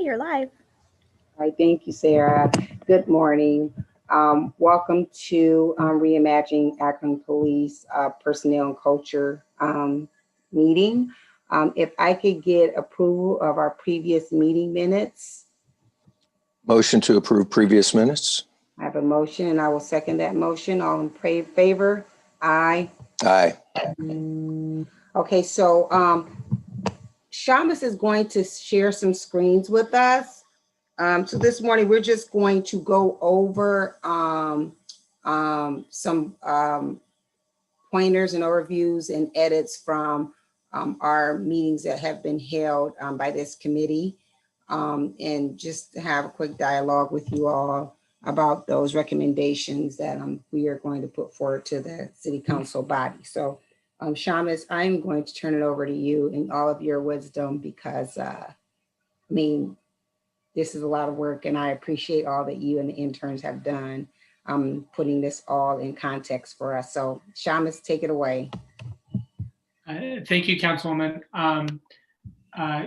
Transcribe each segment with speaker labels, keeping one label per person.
Speaker 1: you're live.
Speaker 2: All right, thank you, Sarah. Good morning. Welcome to Reimagining Akron Police Personnel and Culture meeting. If I could get approval of our previous meeting minutes.
Speaker 3: Motion to approve previous minutes.
Speaker 2: I have a motion and I will second that motion. All in favor? Aye.
Speaker 3: Aye.
Speaker 2: Okay, so Shamus is going to share some screens with us. So this morning, we're just going to go over some pointers and overviews and edits from our meetings that have been held by this committee, and just have a quick dialogue with you all about those recommendations that we are going to put forward to the city council body. So Shamus, I'm going to turn it over to you in all of your wisdom, because this is a lot of work, and I appreciate all that you and the interns have done putting this all in context for us. So Shamus, take it away.
Speaker 4: Thank you, Councilwoman.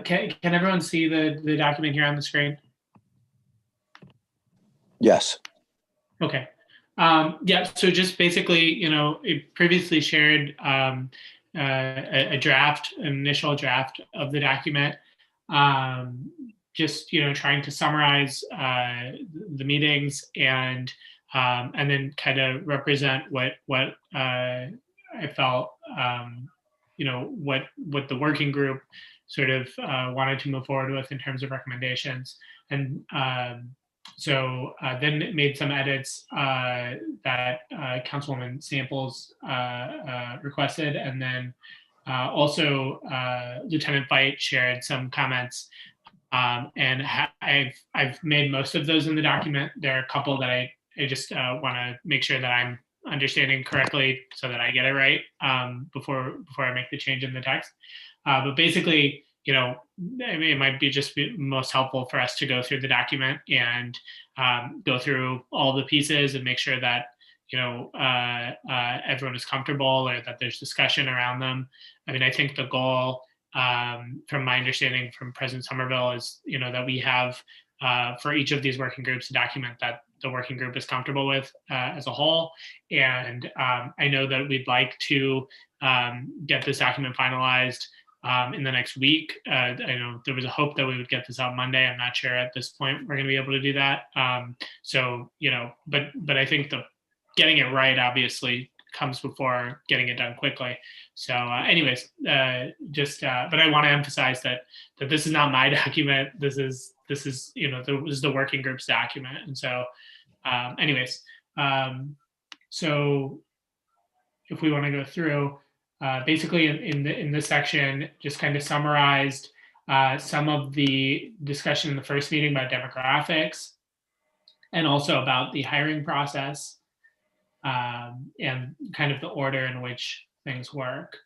Speaker 4: Can everyone see the document here on the screen?
Speaker 3: Yes.
Speaker 4: Okay. Yeah, so just basically, it previously shared a draft, an initial draft of the document. Just trying to summarize the meetings and then kind of represent what I felt what the working group sort of wanted to move forward with in terms of recommendations. And so then it made some edits that Councilwoman Samples requested, and then also Lieutenant Veit shared some comments. And I've made most of those in the document. There are a couple that I just want to make sure that I'm understanding correctly so that I get it right before I make the change in the text. But basically, it might be most helpful for us to go through the document and go through all the pieces and make sure that everyone is comfortable, or that there's discussion around them. I think the goal, from my understanding from President Somerville, is that we have for each of these working groups a document that the working group is comfortable with as a whole. And I know that we'd like to get this document finalized in the next week. I know there was a hope that we would get this out Monday. I'm not sure at this point we're going to be able to do that. But I think getting it right obviously comes before getting it done quickly. So anyways, but I want to emphasize that this is not my document. This is the working group's document. And so anyways, so if we want to go through, basically in this section, just kind of summarized some of the discussion in the first meeting about demographics, and also about the hiring process, and kind of the order in which things work.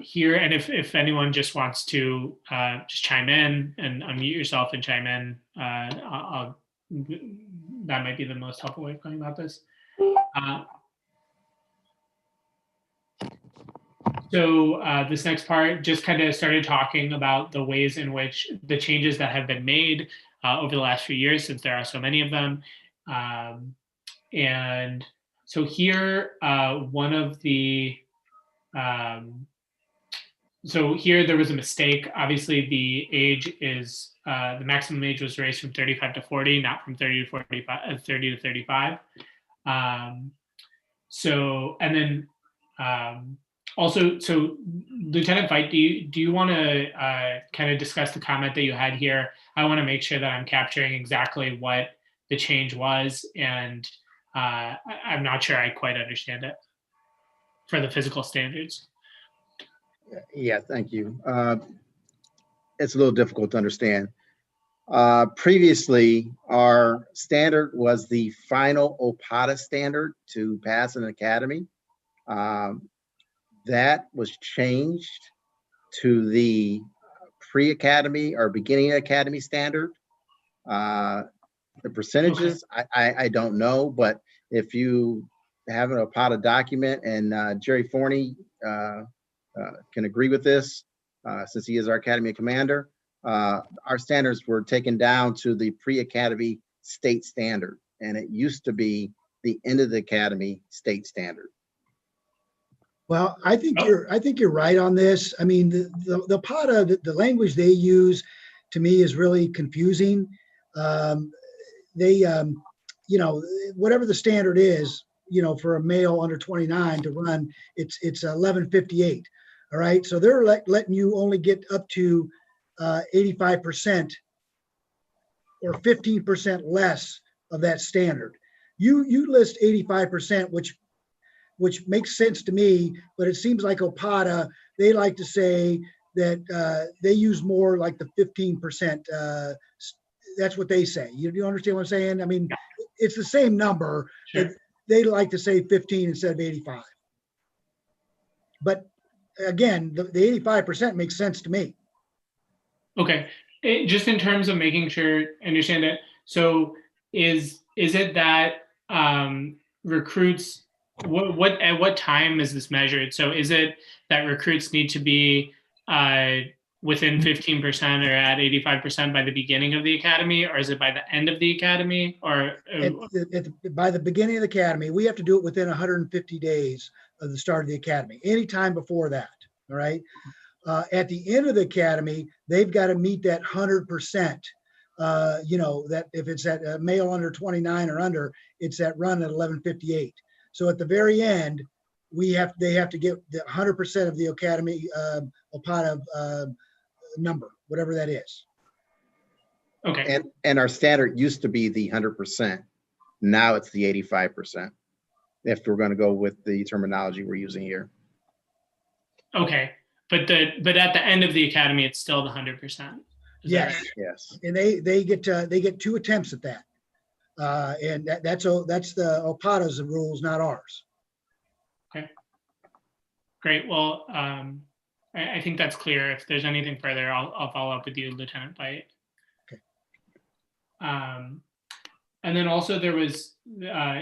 Speaker 4: Here, and if anyone just wants to just chime in and unmute yourself and chime in, that might be the most helpful way of going about this. So this next part just kind of started talking about the ways in which the changes that have been made over the last few years, since there are so many of them. And so here, one of the, so here there was a mistake. Obviously the age is, the maximum age was raised from 35 to 40, not from 30 to 35. So, and then also, so Lieutenant Veit, do you want to kind of discuss the comment that you had here? I want to make sure that I'm capturing exactly what the change was, and I'm not sure I quite understand it for the physical standards.
Speaker 5: Yeah, thank you. It's a little difficult to understand. Previously, our standard was the final OPATA standard to pass an academy. That was changed to the pre-academy or beginning academy standard. The percentages, okay. I don't know, but if you have an OPATA document, and Jerry Forney can agree with this, since he is our academy commander, our standards were taken down to the pre-academy state standard, and it used to be the end of the academy state standard.
Speaker 1: Well, I think you're right on this. I mean, the PATA, the language they use to me is really confusing. You know, whatever the standard is, you know, for a male under 29 to run, it's 1158. All right. So they're letting you only get up to 85% or 15% less of that standard. You list 85%, which makes sense to me, but it seems like OPATA, they like to say that they use more like the 15%. That's what they say. You understand what I'm saying? I mean, it's the same number.
Speaker 4: Sure.
Speaker 1: They like to say 15 instead of 85. But again, the 85% makes sense to me.
Speaker 4: Okay. Just in terms of making sure I understand it. So is it that recruits, what at what time is this measured? So is it that recruits need to be within 15% or at 85% by the beginning of the academy, or is it by the end of the academy, or
Speaker 1: By the beginning of the academy? We have to do it within 150 days of the start of the academy. Anytime before that, all right? At the end of the academy, they've got to meet that 100%. You know, that if it's at a male under 29 or under, it's that run at 1158. So at the very end, they have to get the 100% of the academy OPATA number, whatever that is.
Speaker 4: okay.
Speaker 5: And our standard used to be the 100%. Now it's the 85%. If we're going to go with the terminology we're using here.
Speaker 4: Okay. But at the end of the academy, it's still the 100%.
Speaker 1: Yes.
Speaker 4: Right?
Speaker 5: Yes.
Speaker 1: And they get 2 attempts at that. And that's the OPATA's rules, not ours.
Speaker 4: Okay. Great. Well, I think that's clear. If there's anything further, I'll follow up with you, Lieutenant Byte.
Speaker 1: Okay.
Speaker 4: And then also there was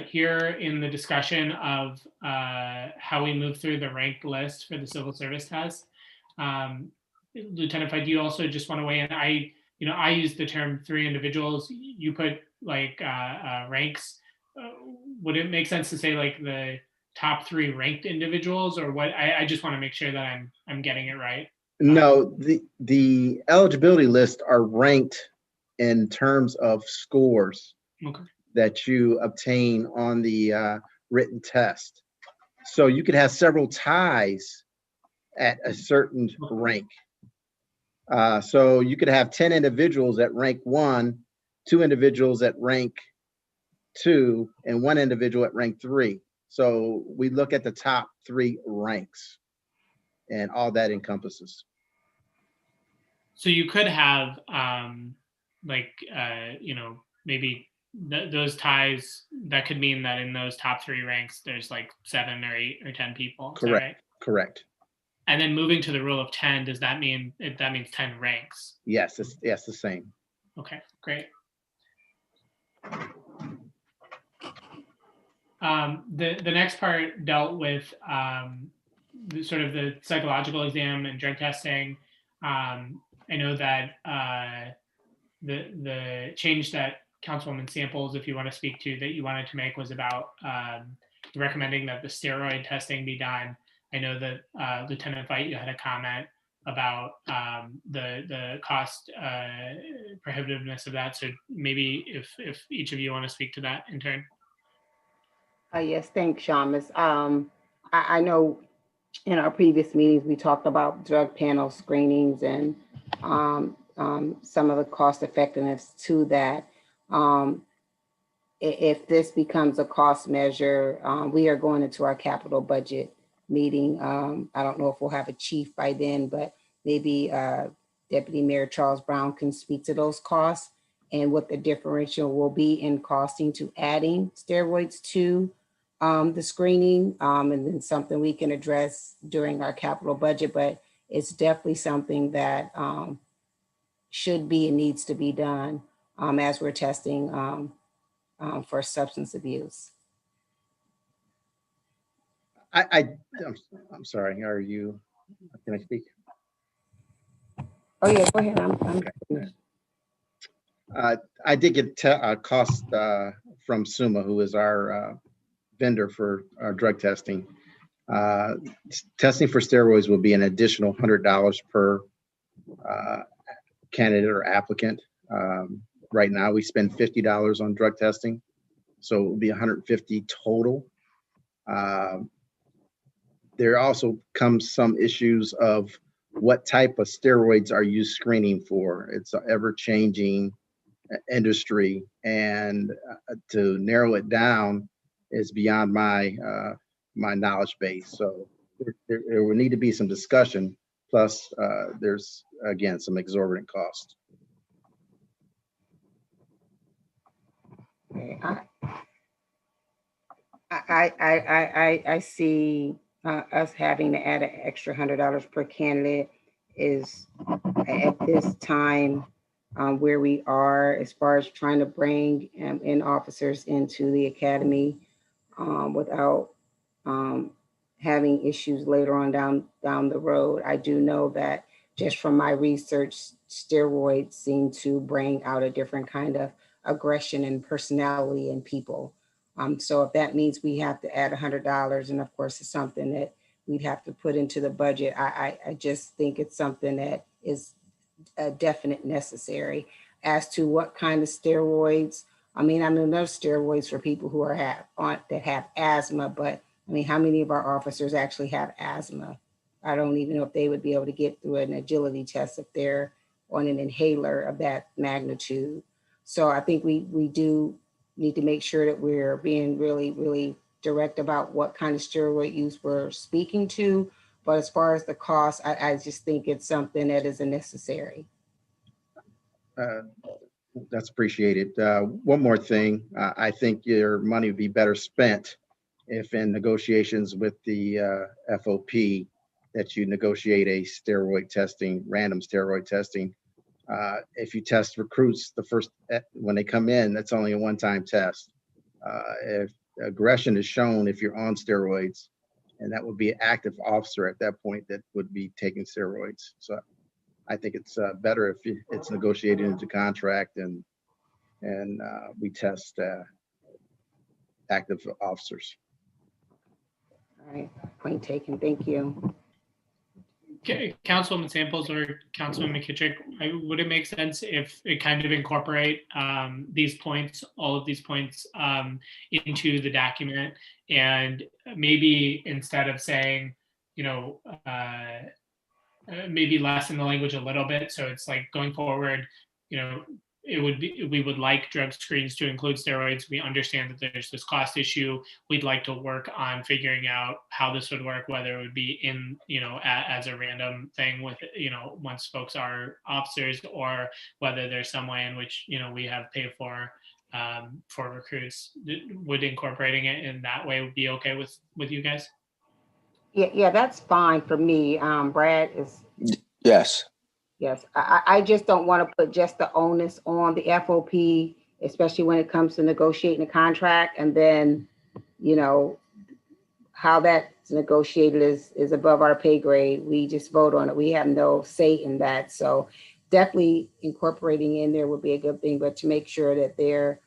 Speaker 4: here in the discussion of how we move through the ranked list for the civil service test. Lieutenant Byte, do you also just want to weigh in? I use the term 3 individuals. You put like ranks. Would it make sense to say like the top 3 ranked individuals, or what? I just want to make sure that I'm getting it right.
Speaker 5: No, the eligibility lists are ranked in terms of scores that you obtain on the written test. So you could have several ties at a certain rank. So you could have 10 individuals at rank 1, 2 individuals at rank 2, and 1 individual at rank 3. So we look at the top 3 ranks and all that encompasses.
Speaker 4: So you could have maybe those ties, that could mean that in those top 3 ranks, there's like 7 or 8 or 10 people. Is that right?
Speaker 5: Correct.
Speaker 4: And then moving to the rule of 10, does that mean that means 10 ranks?
Speaker 5: Yes, it's the same.
Speaker 4: Okay, great. The next part dealt with sort of the psychological exam and drug testing. I know that the change that Councilwoman Samples, if you want to speak to, that you wanted to make was about recommending that the steroid testing be done. I know that Lieutenant Byte, you had a comment about the cost prohibitiveness of that. So maybe if each of you want to speak to that in turn.
Speaker 2: Yes, thanks, Shamus. I know in our previous meetings, we talked about drug panel screenings and some of the cost effectiveness to that. If this becomes a cost measure, we are going into our capital budget meeting. I don't know if we'll have a chief by then, but maybe Deputy Mayor Charles Brown can speak to those costs and what the differential will be in costing to adding steroids to the screening, and then something we can address during our capital budget, but it's definitely something that should be and needs to be done as we're testing for substance abuse.
Speaker 5: I'm sorry, can I speak?
Speaker 2: Oh, yeah, go ahead. I'm finished.
Speaker 5: I did get a cost from Summa, who is our vendor for drug testing. Testing for steroids will be an additional $100 per candidate or applicant. Right now, we spend $50 on drug testing, so it will be $150 total. There also comes some issues of what type of steroids are you screening for? It's an ever-changing industry, and to narrow it down is beyond my my knowledge base. So there will need to be some discussion. Plus, there's again some exorbitant cost.
Speaker 2: Okay, I see us having to add an extra $100 per candidate is at this time where we are as far as trying to bring in officers into the academy without having issues later on down the road. I do know that just from my research, steroids seem to bring out a different kind of aggression and personality in people. So if that means we have to add $100, and of course it's something that we'd have to put into the budget, I just think it's something that is a definite necessary. As to what kind of steroids, I mean there's steroids for people who are that have asthma, but I mean, how many of our officers actually have asthma? I don't even know if they would be able to get through an agility test if they're on an inhaler of that magnitude. So I think we do need to make sure that we're being really, really direct about what kind of steroid use we're speaking to. But as far as the cost, I just think it's something that is a necessary.
Speaker 5: That's appreciated. One more thing, I think your money would be better spent if in negotiations with the FOP that you negotiate a steroid testing, random steroid testing. If you test recruits when they come in, that's only a one-time test. If aggression is shown if you're on steroids, and that would be an active officer at that point that would be taking steroids. So I think it's better if it's negotiated into contract and we test active officers.
Speaker 2: All right, point taken. Thank you.
Speaker 4: Okay, Councilwoman Samples or Councilman McKittrick, would it make sense if it kind of incorporate these points, all of these points into the document, and maybe instead of saying, you know, maybe lessen the language a little bit, so it's like going forward, you know, we would like drug screens to include steroids. We understand that there's this cost issue. We'd like to work on figuring out how this would work, whether it would be in, you know, as a random thing with, you know, once folks are officers, or whether there's some way in which, you know, we have paid for recruits. Would incorporating it in that way be okay with you guys?
Speaker 2: Yeah, that's fine for me. Brad is.
Speaker 3: Yes.
Speaker 2: Yes, I just don't want to put just the onus on the FOP, especially when it comes to negotiating a contract, and then, you know, how that's negotiated is above our pay grade. We just vote on it. We have no say in that. So definitely incorporating in there would be a good thing, but to make sure that there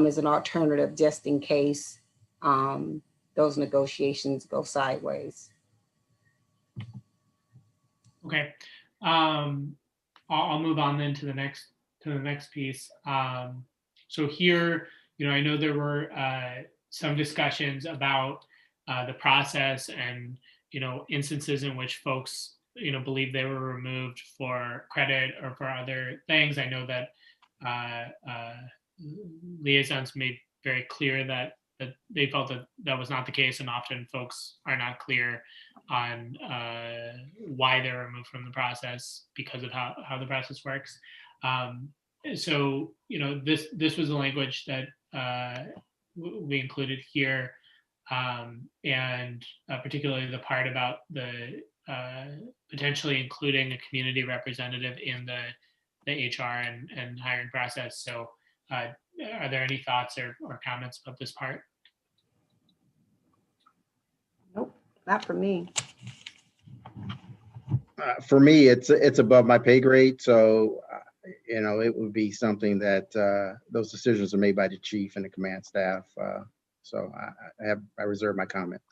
Speaker 2: is an alternative just in case those negotiations go sideways.
Speaker 4: Okay. I'll move on then to the next piece. So here, you know, I know there were some discussions about the process and, you know, instances in which folks, you know, believe they were removed for credit or for other things. I know that liaisons made very clear that they felt that that was not the case, and often folks are not clear on why they're removed from the process because of how the process works. So, you know, this was the language that we included here, and particularly the part about the potentially including a community representative in the HR and hiring process. So are there any thoughts or comments about this part?
Speaker 2: Nope, not for me.
Speaker 5: For me, it's above my pay grade, so it would be something that those decisions are made by the chief and the command staff. So I reserve my comment.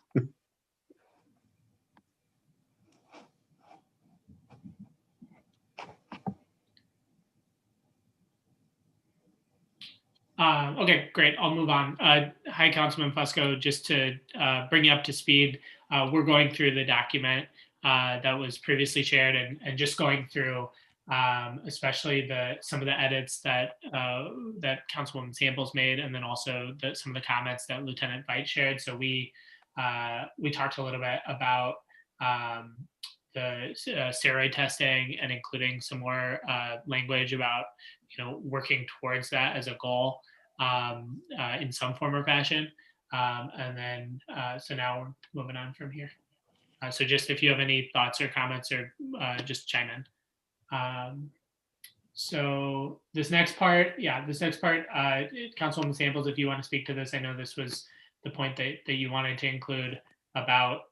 Speaker 4: Okay, great. I'll move on. Hi, Councilman Fusco. Just to bring you up to speed, we're going through the document that was previously shared and just going through especially some of the edits that Councilwoman Samples made, and then also some of the comments that Lieutenant Veit shared. So we talked a little bit about the steroid testing and including some more language about working towards that as a goal in some form or fashion. And then so now we're moving on from here. So just if you have any thoughts or comments, or just chime in. So this next part, Councilwoman Samples, if you want to speak to this, I know this was the point that you wanted to include about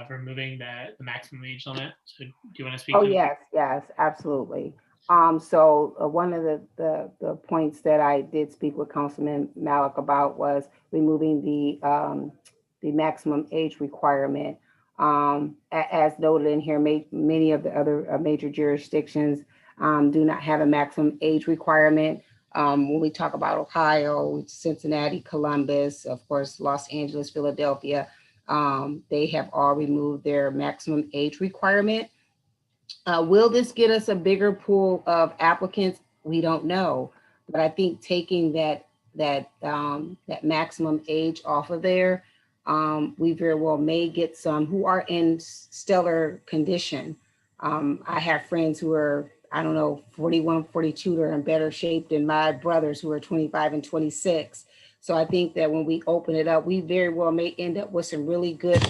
Speaker 4: removing the maximum age limit. So do you want to speak?
Speaker 2: Oh,
Speaker 4: to
Speaker 2: yes, absolutely. So one of the points that I did speak with Councilman Malik about was removing the maximum age requirement. As noted in here, many of the other major jurisdictions do not have a maximum age requirement. When we talk about Ohio, Cincinnati, Columbus, of course, Los Angeles, Philadelphia, they have all removed their maximum age requirement. Will this get us a bigger pool of applicants? We don't know, but I think taking that maximum age off of there, we very well may get some who are in stellar condition. I have friends who are, 41, 42, that are in better shape than my brothers who are 25 and 26. So I think that when we open it up, we very well may end up with some really good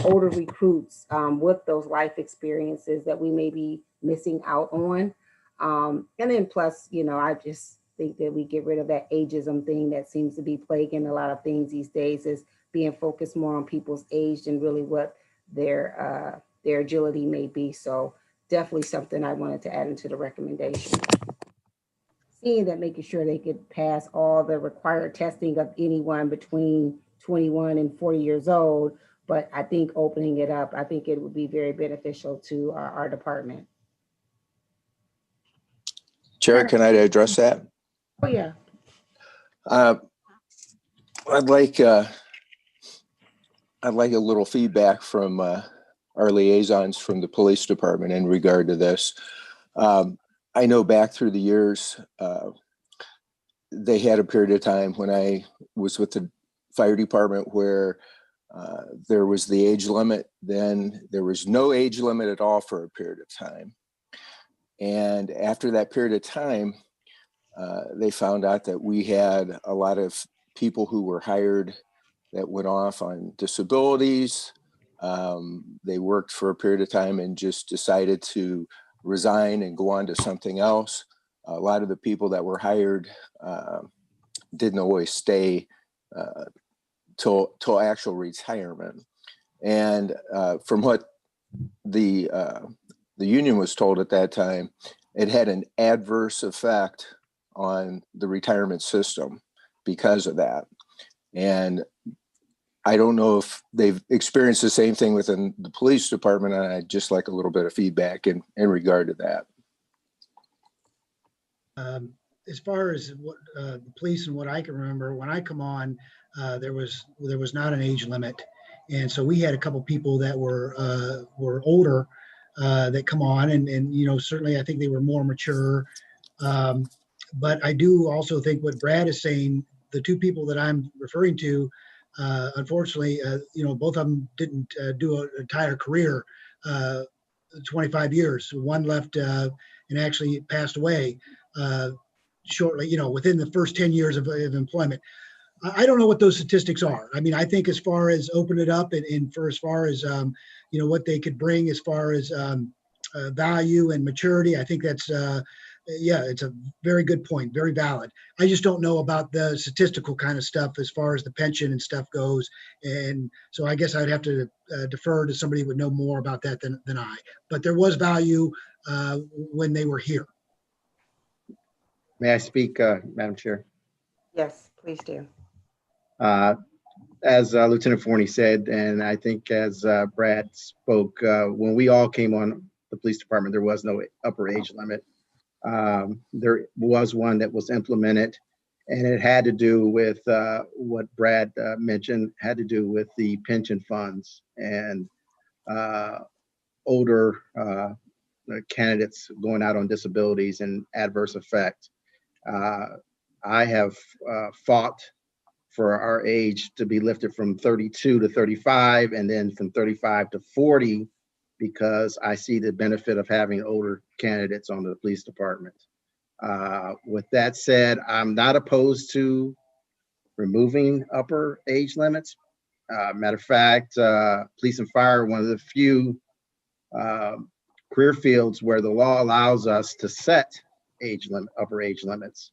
Speaker 2: older recruits with those life experiences that we may be missing out on. And then plus, I just think that we get rid of that ageism thing that seems to be plaguing a lot of things these days, is being focused more on people's age than really what their agility may be. So definitely something I wanted to add into the recommendation. Seeing that, making sure they could pass all the required testing of anyone between 21 and 40 years old. But I think opening it up, I think it would be very beneficial to our department.
Speaker 3: Chair, can I address that?
Speaker 2: Oh, yeah.
Speaker 3: I'd like a little feedback from our liaisons from the police department in regard to this. I know back through the years, they had a period of time when I was with the fire department where there was the age limit. Then there was no age limit at all for a period of time. And after that period of time, they found out that we had a lot of people who were hired that went off on disabilities. They worked for a period of time and just decided to resign and go on to something else. A lot of the people that were hired didn't always stay till actual retirement. And from what the union was told at that time, it had an adverse effect on the retirement system because of that. And I don't know if they've experienced the same thing within the police department, and I'd just like a little bit of feedback in regard to that.
Speaker 1: As far as what the police and what I can remember, when I come on, there was not an age limit, and so we had a couple people that were older that come on, and certainly I think they were more mature. But I do also think what Brad is saying, the two people that I'm referring to, unfortunately, both of them didn't do an entire career, 25 years. One left and actually passed away shortly, within the first 10 years of employment. I don't know what those statistics are. I mean, I think as far as open it up and for as far as, what they could bring as far as value and maturity, I think that's Yeah, it's a very good point, very valid. I just don't know about the statistical kind of stuff as far as the pension and stuff goes. And so I guess I'd have to defer to somebody who would know more about that than I. But there was value when they were here.
Speaker 5: May I speak, Madam Chair?
Speaker 2: Yes, please do.
Speaker 5: As Lieutenant Forney said, and I think as Brad spoke, when we all came on the police department, there was no upper age limit. There was one that was implemented, and it had to do with what Brad mentioned, had to do with the pension funds and older candidates going out on disabilities and adverse effect. I have fought for our age to be lifted from 32 to 35 and then from 35 to 40 because I see the benefit of having older candidates on the police department. With that said, I'm not opposed to removing upper age limits. Matter of fact, police and fire are one of the few career fields where the law allows us to set upper age limits.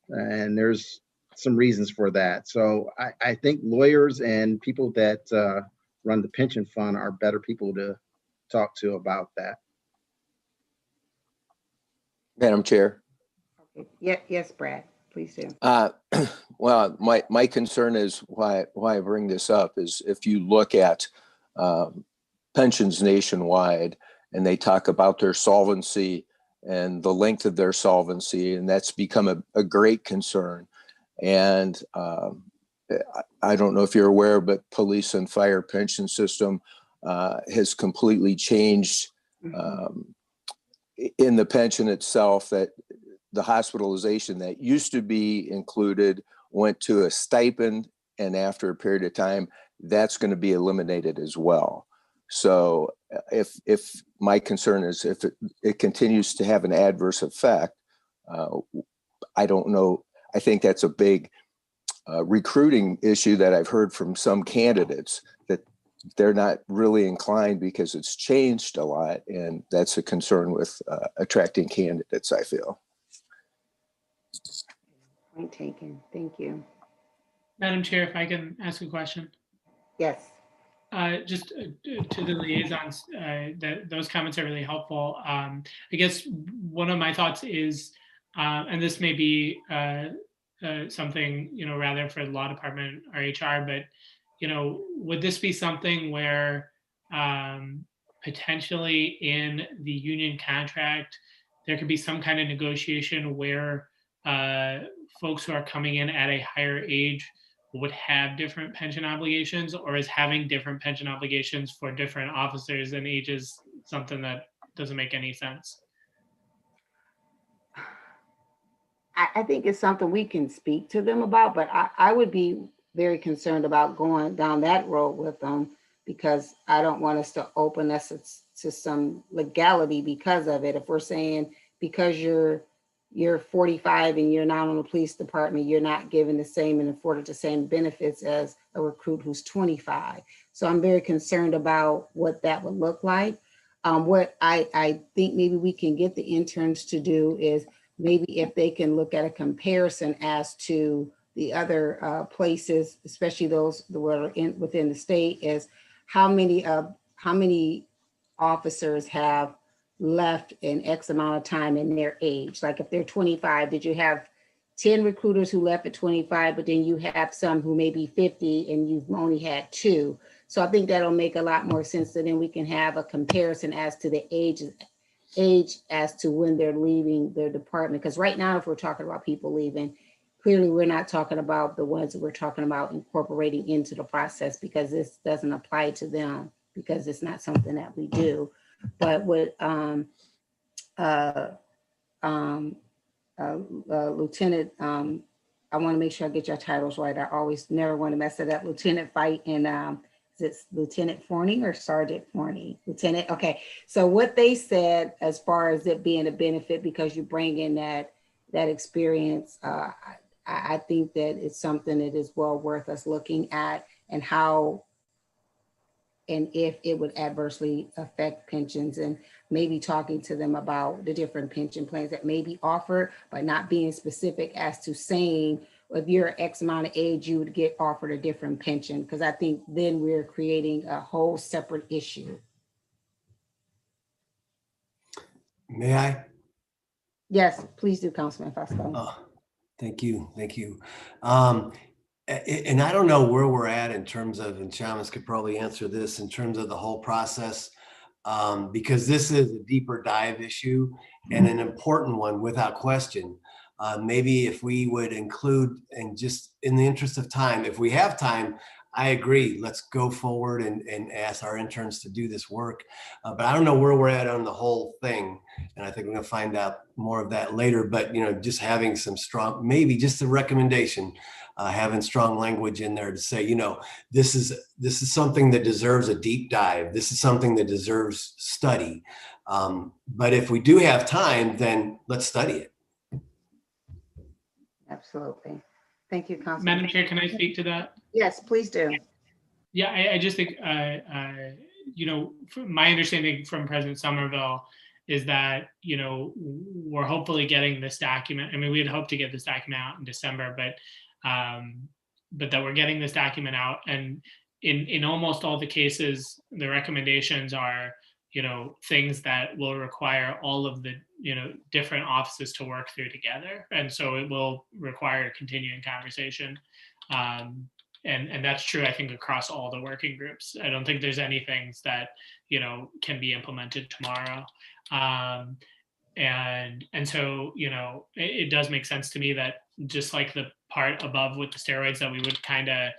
Speaker 5: And there's some reasons for that. So I think lawyers and people that run the pension fund are better people to talk to about that.
Speaker 3: Madam Chair.
Speaker 2: Okay. Yeah, yes, Brad, please do.
Speaker 3: Well, my concern is why I bring this up is if you look at pensions nationwide and they talk about their solvency and the length of their solvency, and that's become a great concern. And I don't know if you're aware, but police and fire pension system has completely changed in the pension itself, that the hospitalization that used to be included went to a stipend, and after a period of time, that's going to be eliminated as well. So if my concern is if it continues to have an adverse effect, I don't know. I think that's a big recruiting issue that I've heard from some candidates, that they're not really inclined because it's changed a lot. And that's a concern with attracting candidates, I feel.
Speaker 2: Point taken. Thank you.
Speaker 4: Madam Chair, if I can ask a question.
Speaker 2: Yes.
Speaker 4: Just to the liaisons, those comments are really helpful. I guess one of my thoughts is, and this may be something, rather for the law department or HR, but, would this be something where potentially in the union contract, there could be some kind of negotiation where folks who are coming in at a higher age would have different pension obligations, or is having different pension obligations for different officers and ages something that doesn't make any sense?
Speaker 2: I think it's something we can speak to them about, but I would be very concerned about going down that road with them, because I don't want us to open us to some legality because of it. If we're saying because you're 45 and you're not on the police department, you're not given the same and afforded the same benefits as a recruit who's 25. So I'm very concerned about what that would look like. What I think maybe we can get the interns to do is maybe if they can look at a comparison as to the other places, especially those that were within the state, is how many officers have left in X amount of time in their age. Like if they're 25, did you have 10 recruiters who left at 25, but then you have some who may be 50 and you've only had 2. So I think that'll make a lot more sense. So then we can have a comparison as to the age as to when they're leaving their department. Because right now, if we're talking about people leaving, clearly we're not talking about the ones that we're talking about incorporating into the process, because this doesn't apply to them, because it's not something that we do. But with Lieutenant, I want to make sure I get your titles right. I always never want to mess it up. Lieutenant Fight and is it Lieutenant Forney or Sergeant Forney? Lieutenant. Okay. So what they said as far as it being a benefit because you bring in that experience, I think that it's something that is well worth us looking at, and how and if it would adversely affect pensions, and maybe talking to them about the different pension plans that may be offered, but not being specific as to saying, if you're X amount of age, you would get offered a different pension, because I think then we're creating a whole separate issue.
Speaker 6: May I?
Speaker 2: Yes, please do, Councilman Fusco.
Speaker 6: Oh, thank you. Thank you. And I don't know where we're at in terms of, and Shamus could probably answer this, in terms of the whole process, because this is a deeper dive issue and an important one without question. Maybe if we would include, and just in the interest of time, if we have time, I agree, let's go forward and ask our interns to do this work. But I don't know where we're at on the whole thing. And I think we're gonna find out more of that later, but just having some strong, maybe just a recommendation, having strong language in there to say, this is something that deserves a deep dive. This is something that deserves study. But if we do have time, then let's study it.
Speaker 2: Absolutely. Thank you, Councilman.
Speaker 4: Madam Chair, can I speak to that?
Speaker 2: Yes, please do.
Speaker 4: Yeah, I just think, from my understanding from President Somerville is that, we're hopefully getting this document. I mean, we had hoped to get this document out in December, but that we're getting this document out. And in almost all the cases, the recommendations are, things that will require all of the, different offices to work through together. And so it will require a continuing conversation. And that's true, I think, across all the working groups. I don't think there's any things that, can be implemented tomorrow. And so, it does make sense to me that just like the part above with the steroids, that we would kind of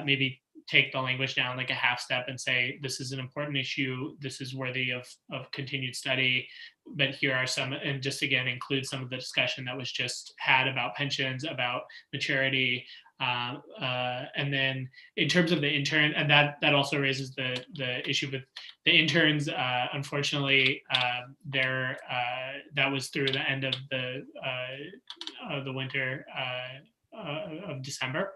Speaker 4: maybe take the language down like a half step and say, this is an important issue. This is worthy of continued study. But here are some, and just again, include some of the discussion that was just had about pensions, about maturity. And then in terms of the intern, and that also raises the issue with the interns. Unfortunately, that was through the end of the winter of December.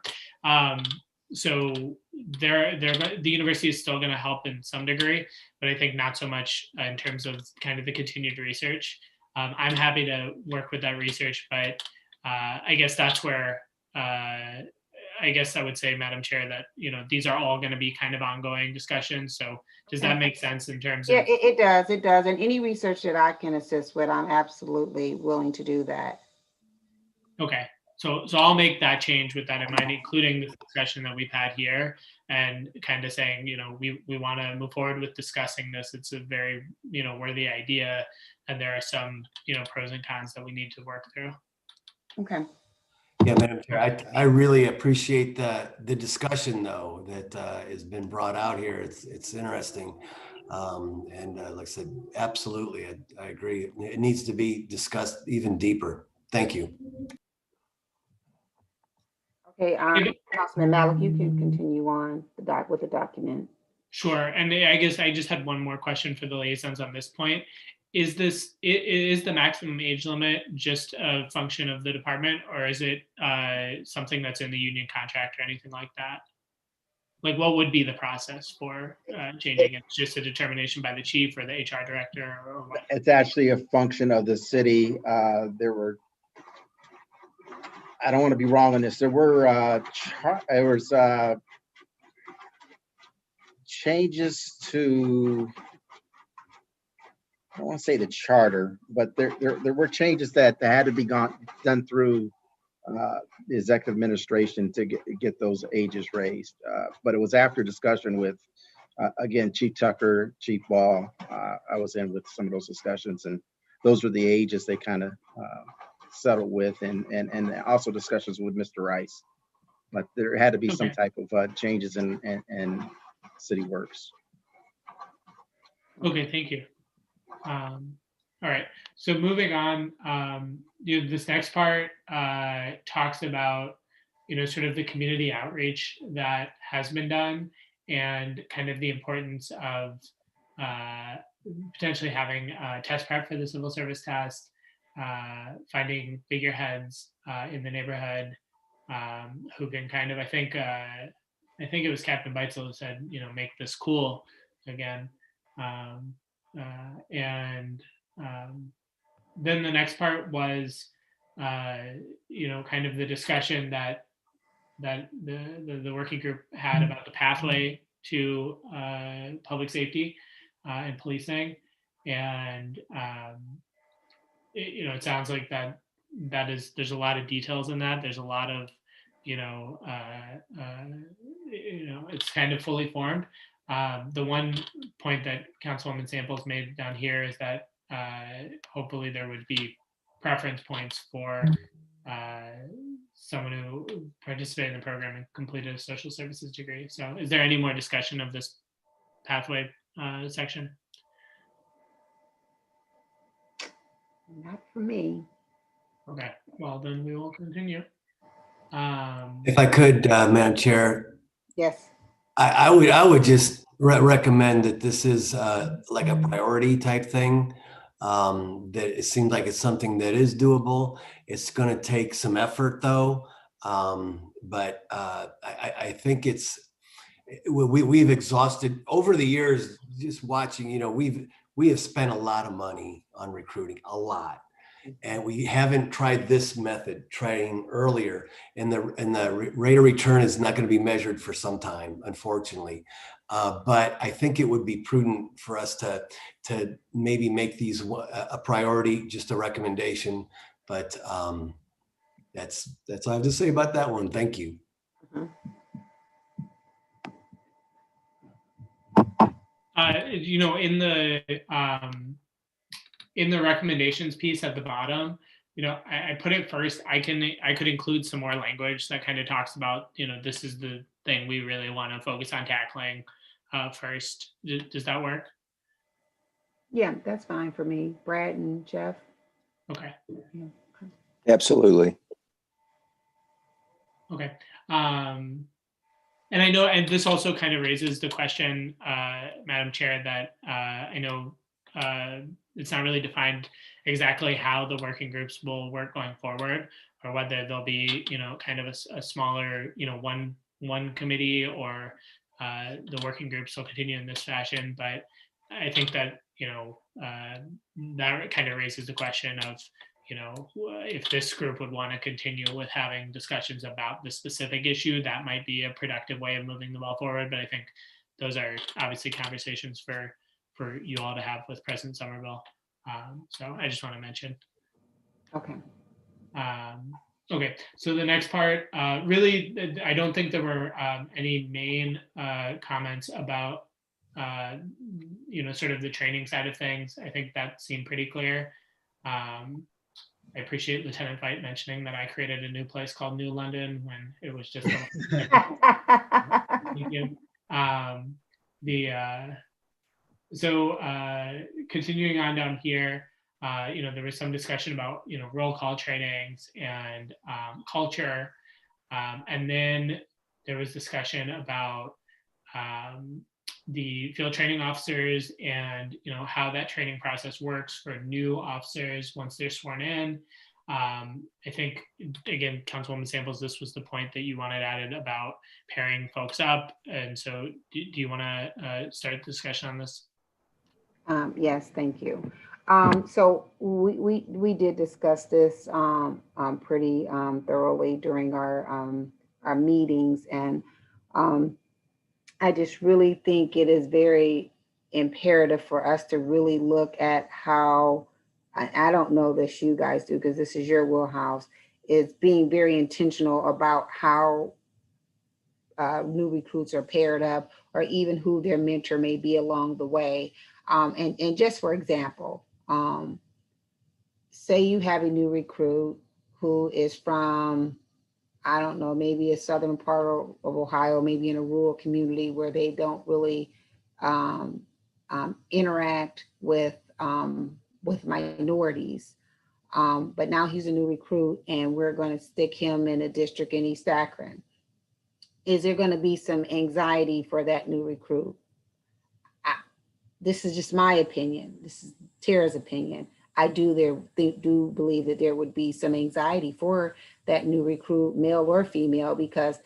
Speaker 4: So the university is still going to help in some degree, but I think not so much in terms of kind of the continued research. I'm happy to work with that research, but I guess that's where I guess I would say, Madam Chair, that these are all going to be kind of ongoing discussions. So does that make sense in terms of?
Speaker 2: Yeah, it does. It does. And any research that I can assist with, I'm absolutely willing to do that.
Speaker 4: Okay. So I'll make that change with that in mind, including the discussion that we've had here, and kind of saying, we want to move forward with discussing this. It's a very, worthy idea, and there are some, pros and cons that we need to work through.
Speaker 2: Okay.
Speaker 6: Yeah, Madam Chair, I really appreciate the discussion though that has been brought out here. It's interesting. And like I said, absolutely, I agree. It needs to be discussed even deeper. Thank you.
Speaker 2: Okay, Councilman Malik, you can continue on with the document.
Speaker 4: Sure, and I guess I just had one more question for the liaisons on this point. Is the maximum age limit just a function of the department, or is it something that's in the union contract or anything like that? Like, what would be the process for changing it? Just a determination by the chief or the HR director, or what?
Speaker 5: It's actually a function of the city. I don't want to be wrong on this. There were changes to, I don't want to say the charter, but there were changes that had to be done through the executive administration to get those ages raised. But it was after discussion with, again, Chief Tucker, Chief Ball. I was in with some of those discussions, and those were the ages they kind of settled with, and also discussions with Mr. Rice. But there had to be some type of changes in city works.
Speaker 4: Okay, thank you. All right, so moving on, this next part talks about, sort of the community outreach that has been done, and kind of the importance of potentially having a test prep for the civil service test, finding figureheads in the neighborhood who can kind of, I think, I think it was Captain Beitzel who said, make this cool again. And then the next part was, kind of the discussion that the working group had about the pathway to public safety and policing. And it sounds like there's a lot of details in that. There's a lot of, it's kind of fully formed. The one point that Councilwoman Samples made down here is that hopefully there would be preference points for someone who participated in the program and completed a social services degree. So is there any more discussion of this pathway section?
Speaker 2: Not for me.
Speaker 4: Okay, well then we will continue.
Speaker 6: If I could, Madam Chair,
Speaker 2: Yes.
Speaker 6: I would just recommend that this is like a priority type thing. That it seems like it's something that is doable. It's going to take some effort though. But I think we've exhausted over the years, just watching, we have spent a lot of money on recruiting, a lot. And we haven't tried this method, trying earlier, and the rate of return is not going to be measured for some time, unfortunately. But I think it would be prudent for us to maybe make these a priority, just a recommendation. But that's all I have to say about that one. Thank you.
Speaker 4: In the recommendations piece at the bottom, I put it first. I could include some more language that kind of talks about, this is the thing we really want to focus on tackling first. Does that work?
Speaker 2: Yeah, that's fine for me. Brad and Jeff.
Speaker 4: Okay.
Speaker 2: Yeah.
Speaker 3: Absolutely.
Speaker 4: Okay. And I know, and this also kind of raises the question, Madam Chair, that I know it's not really defined exactly how the working groups will work going forward, or whether there'll be, kind of a smaller, one committee, or the working groups will continue in this fashion. But I think that, that kind of raises the question of, if this group would want to continue with having discussions about the specific issue, that might be a productive way of moving the ball forward. But I think those are obviously conversations for you all to have with President Somerville. So I just want to mention.
Speaker 2: Okay.
Speaker 4: Okay, so the next part, really, I don't think there were any main comments about, sort of the training side of things. I think that seemed pretty clear. I appreciate Lieutenant Veit mentioning that I created a new place called New London when it was just Thank you. Continuing on down here, there was some discussion about, roll call trainings and culture. And then there was discussion about the field training officers and, how that training process works for new officers once they're sworn in. I think, again, Councilwoman Samples, this was the point that you wanted added about pairing folks up. And so do you want to start the discussion on this?
Speaker 2: Yes, thank you. So we did discuss this pretty thoroughly during our meetings, and I just really think it is very imperative for us to really look at how, I don't know that you guys do because this is your wheelhouse, is being very intentional about how new recruits are paired up, or even who their mentor may be along the way. And just for example, say you have a new recruit who is from, I don't know, maybe a southern part of Ohio, maybe in a rural community where they don't really interact with minorities. But now he's a new recruit and we're going to stick him in a district in East Akron. Is there going to be some anxiety for that new recruit? This is just my opinion. This is Tara's opinion. I do believe that there would be some anxiety for that new recruit, male or female, because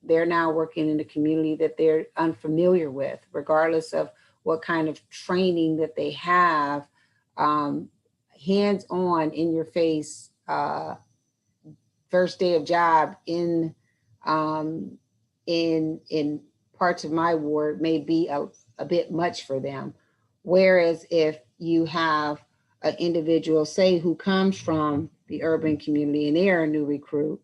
Speaker 2: they're now working in a community that they're unfamiliar with, regardless of what kind of training that they have. Hands-on, in your face, first day of job in parts of my ward may be a bit much for them. Whereas if you have an individual, say, who comes from the urban community and they're a new recruit,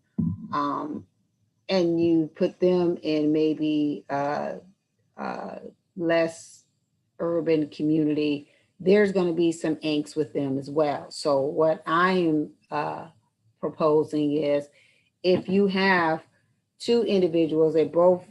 Speaker 2: and you put them in maybe less urban community, there's going to be some angst with them as well. So what I am proposing is, if you have two individuals, they both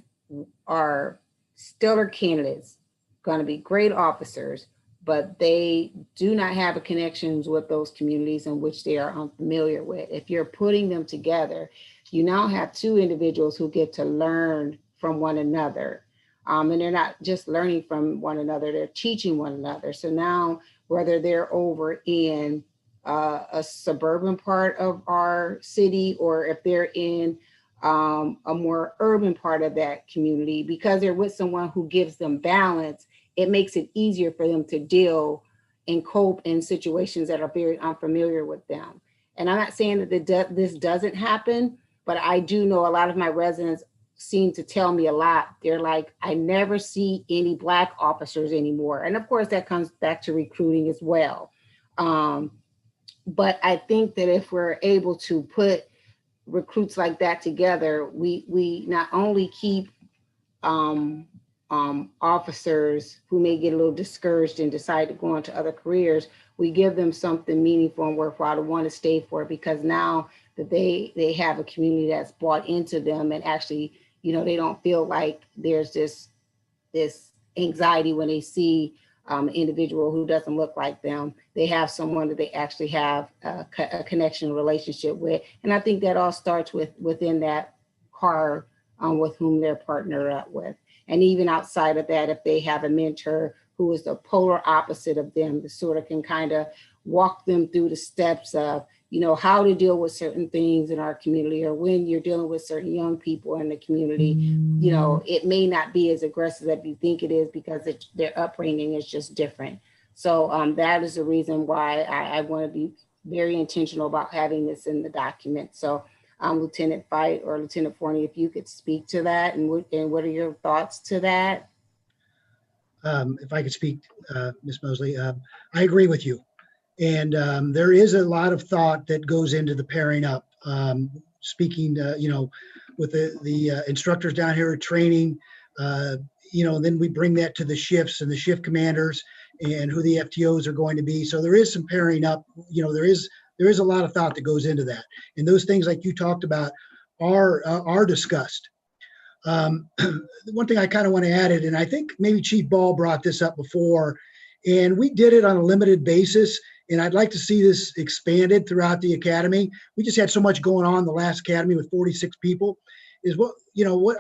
Speaker 2: are stellar candidates, going to be great officers, but they do not have a connections with those communities in which they are unfamiliar with. If you're putting them together, you now have two individuals who get to learn from one another. And they're not just learning from one another, they're teaching one another. So now, whether they're over in a suburban part of our city, or if they're in a more urban part of that community, because they're with someone who gives them balance, it makes it easier for them to deal and cope in situations that are very unfamiliar with them. And I'm not saying that this doesn't happen, but I do know a lot of my residents seem to tell me a lot. They're like, I never see any Black officers anymore. And of course, that comes back to recruiting as well. But I think that if we're able to put recruits like that together, we not only keep officers who may get a little discouraged and decide to go into other careers, we give them something meaningful and worthwhile to want to stay for, because now that they have a community that's bought into them, and actually, they don't feel like there's this anxiety when they see an individual who doesn't look like them. They have someone that they actually have a connection, relationship with. And I think that all starts within that car with whom they're partnered up with. And even outside of that, if they have a mentor who is the polar opposite of them, that sort of can kind of walk them through the steps of, how to deal with certain things in our community, or when you're dealing with certain young people in the community, it may not be as aggressive as you think it is, because their upbringing is just different. So that is the reason why I want to be very intentional about having this in the document. So Lieutenant Fight or Lieutenant Forney, if you could speak to that, and what are your thoughts to that?
Speaker 1: If I could speak, Ms. Mosley, I agree with you. And there is a lot of thought that goes into the pairing up. Speaking, with the instructors down here at training, then we bring that to the shifts and the shift commanders and who the FTOs are going to be. So there is some pairing up. There is a lot of thought that goes into that. And those things, like you talked about, are discussed. One thing I kind of want to add it, and I think maybe Chief Ball brought this up before, and we did it on a limited basis. And I'd like to see this expanded throughout the academy. We just had so much going on the last academy with 46 people. Is what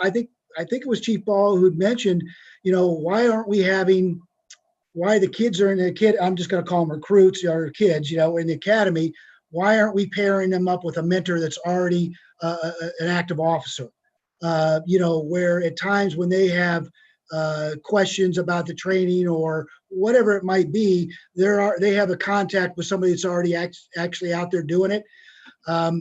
Speaker 1: I think it was Chief Ball who mentioned, why the kids are in the I'm just going to call them recruits or kids, in the academy. Why aren't we pairing them up with a mentor that's already an active officer? Where at times when they have questions about the training or whatever it might be, they have a contact with somebody that's already actually out there doing it. I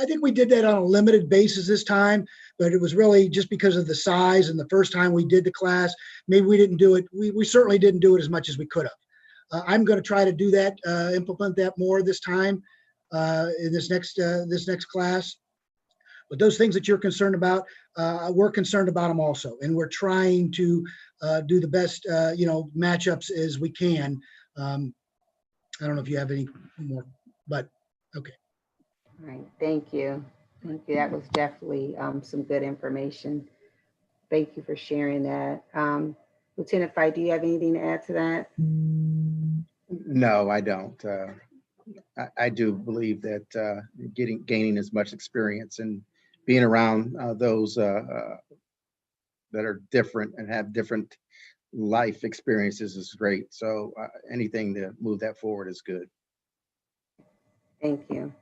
Speaker 1: think we did that on a limited basis this time, but it was really just because of the size, and the first time we did the class, maybe we didn't do it. We certainly didn't do it as much as we could have. I'm going to try to do that, implement that more this time in this next class. But those things that you're concerned about, we're concerned about them also. And we're trying to do the best, matchups as we can. I don't know if you have any more, but okay.
Speaker 2: All right, thank you. Thank you. That was definitely some good information. Thank you for sharing that. Lieutenant Fight, do you have anything to add to that?
Speaker 5: No, I don't. I do believe that gaining as much experience and being around those that are different and have different life experiences is great. So anything to move that forward is good.
Speaker 2: Thank you.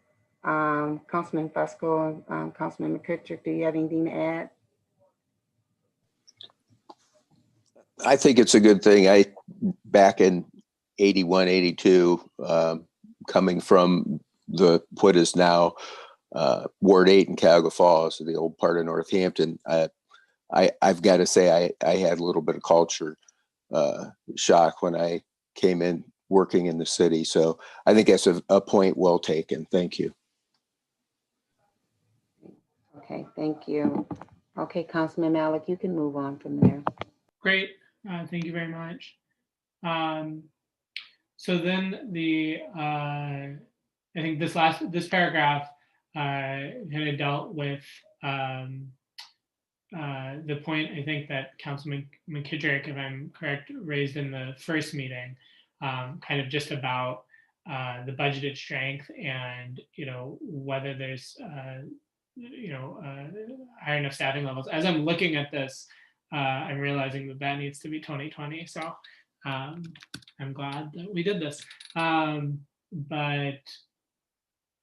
Speaker 2: Councilman Fusco, Councilman McKittrick, do you have anything to add?
Speaker 3: I think it's a good thing. Back in 81, 82, coming from what is now Ward 8 in Cuyahoga Falls, the old part of Northampton, I've got to say I had a little bit of culture shock when I came in working in the city. So I think that's a point well taken. Thank you.
Speaker 2: Okay, thank you. Okay, Councilman Malik, you can move on from there.
Speaker 4: Great. Thank you very much. So then I think this paragraph kind of dealt with the point I think that Councilman McKittrick, if I'm correct, raised in the first meeting, kind of just about the budgeted strength and, whether there's, high enough staffing levels. As I'm looking at this, I'm realizing that needs to be 2020. So I'm glad that we did this. But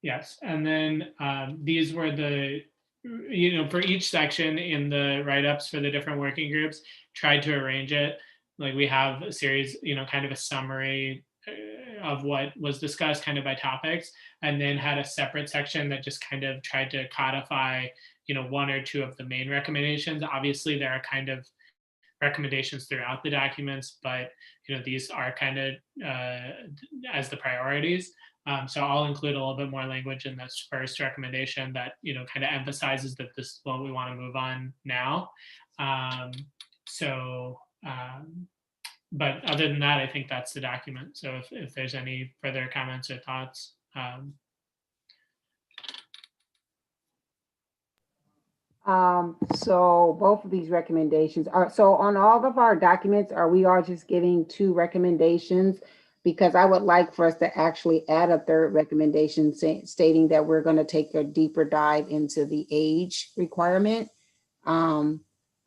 Speaker 4: yes, and then these were for each section in the write-ups for the different working groups, tried to arrange it. Like we have a series, kind of a summary of what was discussed kind of by topics, and then had a separate section that just kind of tried to codify, one or two of the main recommendations. Obviously, there are kind of recommendations throughout the documents, but these are kind of as the priorities. So I'll include a little bit more language in this first recommendation that kind of emphasizes that this is what we want to move on now. But other than that, I think that's the document. So if there's any further comments or thoughts.
Speaker 2: So both of these recommendations are, so on all of our documents, are we all just giving 2 recommendations? Because I would like for us to actually add a third recommendation stating that we're going to take a deeper dive into the age requirement.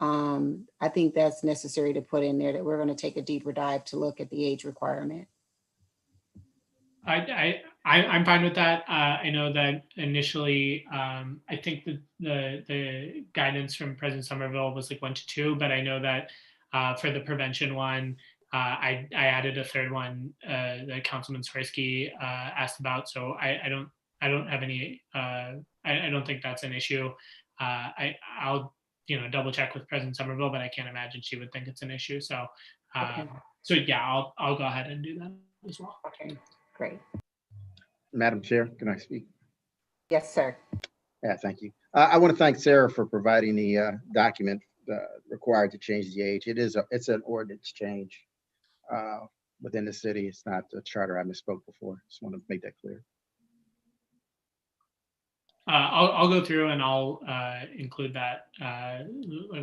Speaker 2: I think that's necessary to put in there, that we're going to take a deeper dive to look at the age requirement.
Speaker 4: I'm fine with that. I know that initially, I think the guidance from President Somerville was like 1 to 2, but I know that for the prevention one, I added a third one that Councilman Swirsky asked about. So I don't have any. I don't think that's an issue. I'll double check with President Somerville, but I can't imagine she would think it's an issue. So
Speaker 2: Okay.
Speaker 4: so yeah, I'll go ahead and do that as well.
Speaker 2: Okay, great.
Speaker 5: Madam Chair, can I speak?
Speaker 2: Yes, sir.
Speaker 5: Yeah, thank you. I want to thank Sarah for providing the document required to change the age. It's an ordinance change within the city. It's not a charter. I misspoke before. Just want to make that clear.
Speaker 4: I'll go through and I'll include that,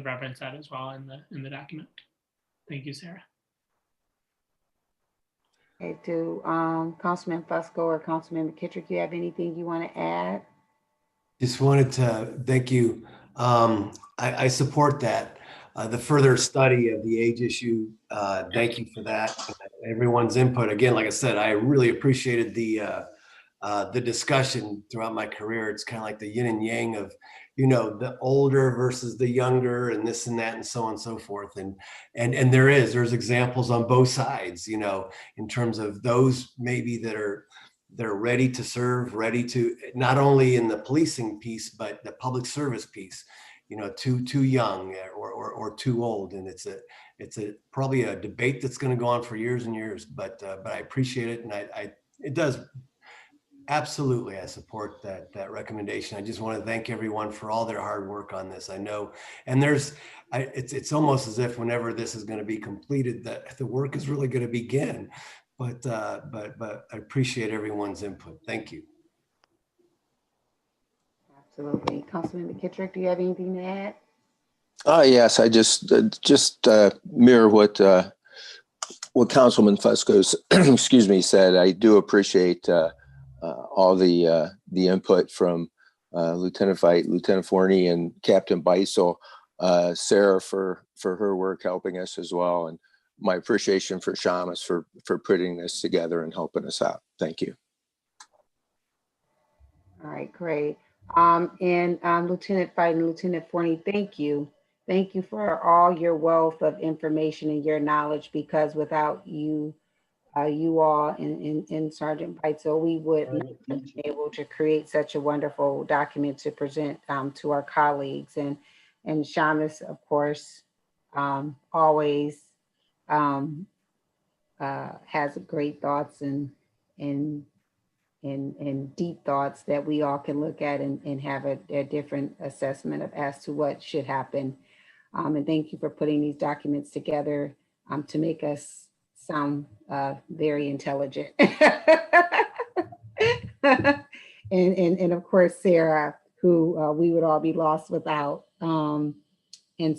Speaker 4: reference that as well in the document. Thank you, Sarah.
Speaker 2: Okay, to Councilman Fusco or Councilman McKittrick, you have anything you want to add?
Speaker 6: Just wanted to thank you. I support that. The further study of the age issue, thank you for that. Everyone's input. Again, like I said, I really appreciated the discussion throughout my career. It's kind of like the yin and yang of, the older versus the younger and this and that and so on and so forth. And there's examples on both sides, in terms of those maybe they're ready to serve, ready to, not only in the policing piece, but the public service piece, too young or too old. And it's probably a debate that's going to go on for years and years, but I appreciate it. And it does. Absolutely, I support that recommendation. I just want to thank everyone for all their hard work on this. I know, and it's almost as if whenever this is going to be completed, that the work is really going to begin. But I appreciate everyone's input. Thank you.
Speaker 2: Absolutely. Councilman McKittrick, do you have anything to add?
Speaker 3: Yes, I just mirror what Councilman Fusco's said. I do appreciate all the input from Lieutenant Veit, Lieutenant Forney, and Captain Beisel, Sarah for her work helping us as well, and my appreciation for Shamus for putting this together and helping us out. Thank you.
Speaker 2: All right, great. And Lieutenant Fighting, Lieutenant Forney, thank you. Thank you for all your wealth of information and your knowledge, because without you, you all and Sergeant Beitzel, we would not have been able to create such a wonderful document to present to our colleagues. And Shamus, of course, always has great thoughts and deep thoughts that we all can look at and have a different assessment of as to what should happen. And thank you for putting these documents together to make us sound very intelligent. and of course, Sarah, who we would all be lost without. And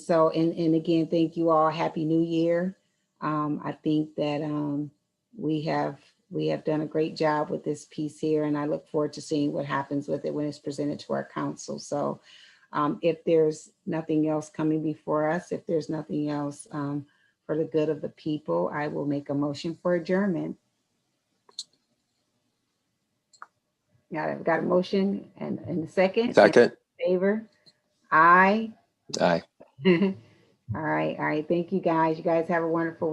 Speaker 2: so, and again, thank you all. Happy New Year. I think that we have done a great job with this piece here, and I look forward to seeing what happens with it when it's presented to our council. So if there's nothing else coming before us, if there's nothing else for the good of the people, I will make a motion for adjournment. Yeah, I've got a motion and a second.
Speaker 3: Second.
Speaker 2: Favor? Aye.
Speaker 3: Aye.
Speaker 2: All right. Thank you guys. You guys have a wonderful week.